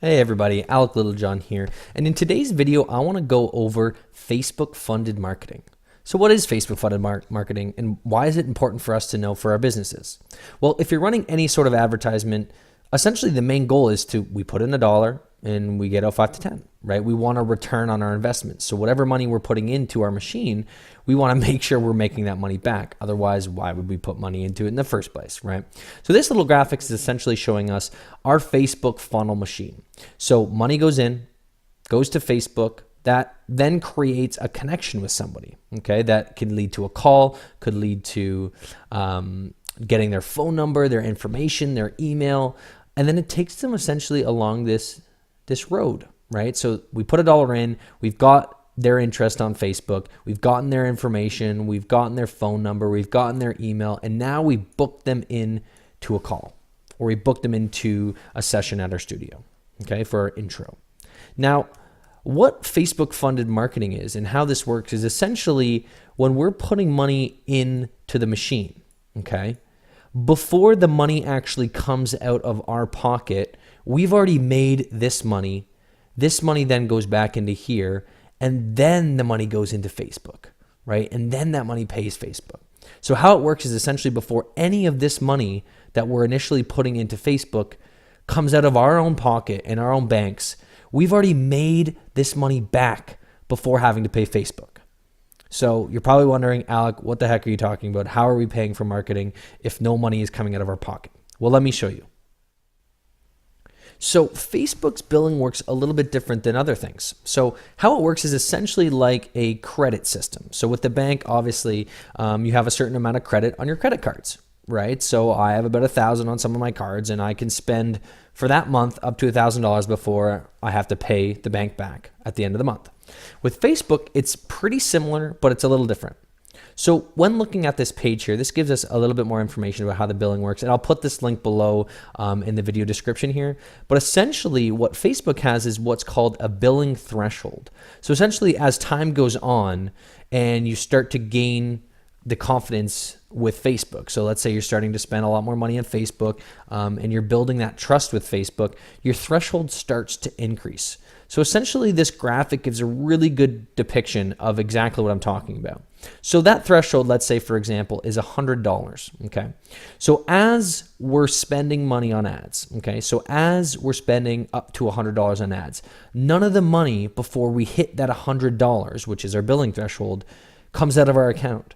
Hey everybody, Alec Littlejohn here, and in today's video I want to go over Facebook funded marketing. So what is Facebook funded marketing and why is it important for us to know for our businesses? Well, if you're running any sort of advertisement, essentially the main goal is we put in $1 and we get out 5 to 10, right? We want a return on our investment. So whatever money we're putting into our machine, we want to make sure we're making that money back. Otherwise, why would we put money into it in the first place, right? So this little graphic is essentially showing us our Facebook funnel machine. So money goes in, goes to Facebook, that then creates a connection with somebody, okay? That can lead to a call, could lead to getting their phone number, their information, their email, and then it takes them essentially along this road, right? So we put $1 in, we've got their interest on Facebook, we've gotten their information, we've gotten their phone number, we've gotten their email, and now we book them in to a call, or we book them into a session at our studio, okay, for our intro. Now, what Facebook funded marketing is and how this works is essentially when we're putting money into the machine, okay, before the money actually comes out of our pocket, we've already made this money. This money then goes back into here, and then the money goes into Facebook, right? And then that money pays Facebook. So how it works is essentially before any of this money that we're initially putting into Facebook comes out of our own pocket and our own banks, we've already made this money back before having to pay Facebook. So you're probably wondering, Alec, what the heck are you talking about? How are we paying for marketing if no money is coming out of our pocket? Well, let me show you. So Facebook's billing works a little bit different than other things. So how it works is essentially like a credit system. So with the bank, obviously, you have a certain amount of credit on your credit cards, right? So I have about 1,000 on some of my cards, and I can spend for that month up to $1,000 before I have to pay the bank back at the end of the month. With Facebook, it's pretty similar, but it's a little different. So when looking at this page here, this gives us a little bit more information about how the billing works. And I'll put this link below in the video description here. But essentially what Facebook has is what's called a billing threshold. So essentially as time goes on and you start to gain the confidence with Facebook. So let's say you're starting to spend a lot more money on Facebook and you're building that trust with Facebook, your threshold starts to increase. So essentially this graphic gives a really good depiction of exactly what I'm talking about. So that threshold, let's say for example, is $100, okay? So as we're spending money on ads, okay? So as we're spending up to $100 on ads, none of the money before we hit that $100, which is our billing threshold, comes out of our account.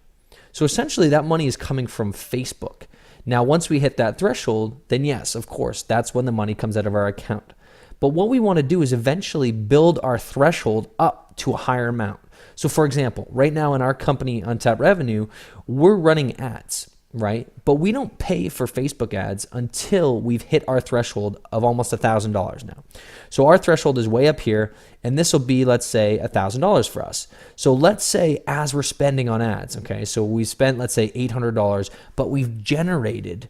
So essentially that money is coming from Facebook. Now, once we hit that threshold, then yes, of course, that's when the money comes out of our account. But what we want to do is eventually build our threshold up to a higher amount. So for example, right now in our company, Untapped Revenue, we're running ads, right? But we don't pay for Facebook ads until we've hit our threshold of almost $1,000 now. So our threshold is way up here, and this will be, let's say, $1,000 for us. So let's say as we're spending on ads, okay, so we spent, let's say, $800, but we've generated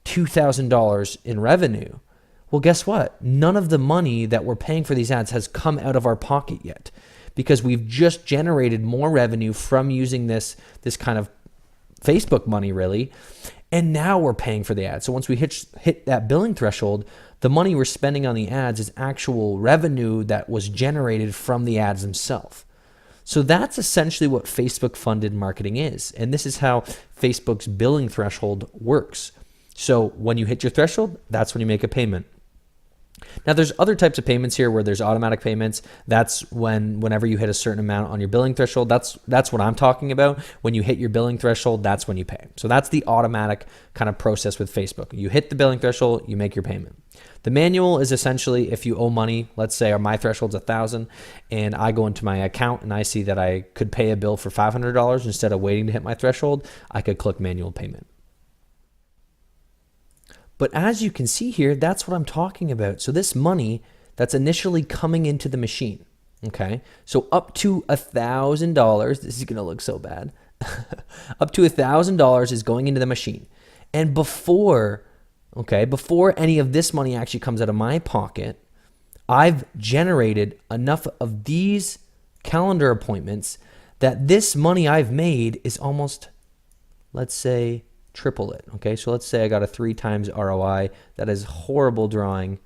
$2,000 in revenue. Well, guess what? None of the money that we're paying for these ads has come out of our pocket yet because we've just generated more revenue from using this kind of Facebook money, really. And now we're paying for the ads. So once we hit that billing threshold, the money we're spending on the ads is actual revenue that was generated from the ads themselves. So that's essentially what Facebook funded marketing is. And this is how Facebook's billing threshold works. So when you hit your threshold, that's when you make a payment. Now, there's other types of payments here where there's automatic payments. That's whenever you hit a certain amount on your billing threshold, that's what I'm talking about. When you hit your billing threshold, that's when you pay. So that's the automatic kind of process with Facebook. You hit the billing threshold, you make your payment. The manual is essentially if you owe money, let's say my threshold's $1,000 and I go into my account and I see that I could pay a bill for $500 instead of waiting to hit my threshold, I could click manual payment. But as you can see here, that's what I'm talking about. So this money that's initially coming into the machine, okay? So up to $1,000, this is gonna look so bad. Up to $1,000 is going into the machine. And before any of this money actually comes out of my pocket, I've generated enough of these calendar appointments that this money I've made is almost, let's say, triple it. Okay, so let's say I got a 3 times ROI. That is horrible drawing.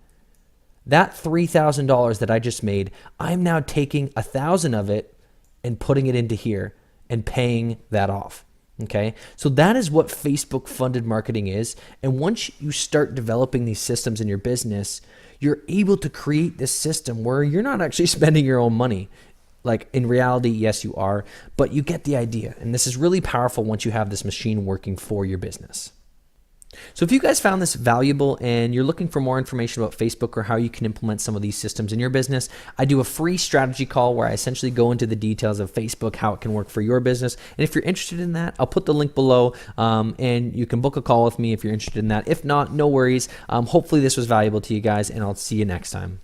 That $3,000 that I just made, I'm now taking 1,000 of it and putting it into here and paying that off. Okay, so that is what Facebook funded marketing is. And once you start developing these systems in your business, you're able to create this system where you're not actually spending your own money. Like in reality, yes, you are, but you get the idea. And this is really powerful once you have this machine working for your business. So if you guys found this valuable and you're looking for more information about Facebook or how you can implement some of these systems in your business, I do a free strategy call where I essentially go into the details of Facebook, how it can work for your business. And if you're interested in that, I'll put the link below and you can book a call with me if you're interested in that. If not, no worries. Hopefully this was valuable to you guys, and I'll see you next time.